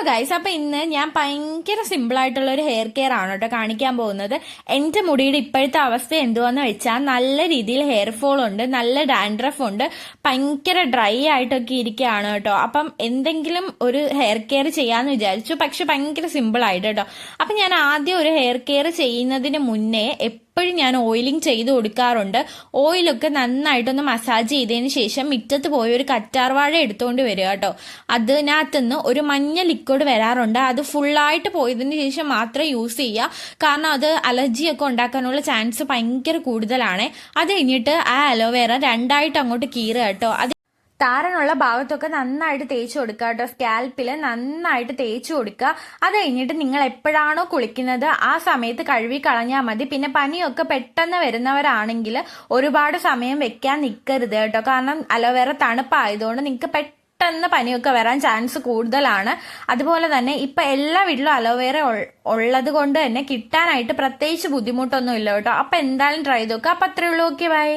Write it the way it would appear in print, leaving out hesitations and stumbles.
Guys, അപ്പൊ ഇന്ന് ഞാൻ ഭയങ്കര സിമ്പിൾ ആയിട്ടുള്ള ഒരു ഹെയർ കെയർ ആണ് കേട്ടോ കാണിക്കാൻ പോകുന്നത്. എന്റെ മുടിയുടെ ഇപ്പോഴത്തെ അവസ്ഥ എന്തുവാന്ന് വെച്ചാൽ നല്ല രീതിയിൽ ഹെയർ ഫോൾ ഉണ്ട്, നല്ല ഡാൻഡ്രഫ് ഉണ്ട്, ഭയങ്കര ഡ്രൈ ആയിട്ടൊക്കെ ഇരിക്കുകയാണ് കേട്ടോ. അപ്പം എന്തെങ്കിലും ഒരു ഹെയർ കെയർ ചെയ്യാന്ന് വിചാരിച്ചു, പക്ഷെ ഭയങ്കര സിമ്പിൾ ആയിട്ട് കേട്ടോ. അപ്പൊ ഞാൻ ആദ്യം ഒരു ഹെയർ കെയർ ചെയ്യുന്നതിന് മുന്നേ എപ്പോഴും ഞാൻ ഓയിലിംഗ് ചെയ്ത് കൊടുക്കാറുണ്ട്. ഓയിലൊക്കെ നന്നായിട്ടൊന്ന് മസാജ് ചെയ്തതിന് ശേഷം മുറ്റത്ത് പോയി ഒരു കറ്റാർവാഴ എടുത്തുകൊണ്ട് വരിക കേട്ടോ. അതിനകത്തുനിന്ന് ഒരു മഞ്ഞ ലിക്വിഡ് വരാറുണ്ട്. അത് ഫുള്ളായിട്ട് പോയതിന് ശേഷം മാത്രം യൂസ് ചെയ്യുക, കാരണം അത് അലർജിയൊക്കെ ഉണ്ടാക്കാനുള്ള ചാൻസ് ഭയങ്കര കൂടുതലാണ്. അത് കഴിഞ്ഞിട്ട് ആ അലോവേറ രണ്ടായിട്ട് അങ്ങോട്ട് കീറുക കേട്ടോ. താരനുള്ള ഭാഗത്തൊക്കെ നന്നായിട്ട് തേച്ച് കൊടുക്കുക കേട്ടോ. സ്കാൽപ്പിൽ നന്നായിട്ട് തേച്ച് കൊടുക്കുക. അത് കഴിഞ്ഞിട്ട് നിങ്ങൾ എപ്പോഴാണോ കുളിക്കുന്നത് ആ സമയത്ത് കഴുകി കളഞ്ഞാൽ മതി. പിന്നെ പനിയൊക്കെ പെട്ടെന്ന് വരുന്നവരാണെങ്കിൽ ഒരുപാട് സമയം വെക്കാൻ നിൽക്കരുത് കേട്ടോ, കാരണം അലോവേറ തണുപ്പായതുകൊണ്ട് നിങ്ങൾക്ക് പെട്ടെന്ന് പനിയൊക്കെ വരാൻ ചാൻസ് കൂടുതലാണ്. അതുപോലെ തന്നെ ഇപ്പൊ എല്ലാ വീട്ടിലും അലോവേറ ഉള്ളത് കൊണ്ട് തന്നെ കിട്ടാനായിട്ട് പ്രത്യേകിച്ച് ബുദ്ധിമുട്ടൊന്നും ഇല്ല കേട്ടോ. അപ്പൊ എന്തായാലും ട്രൈ ചെയ്ത് നോക്കുക. അപ്പൊ അത്രേ ഉള്ളൂ. Okay, by.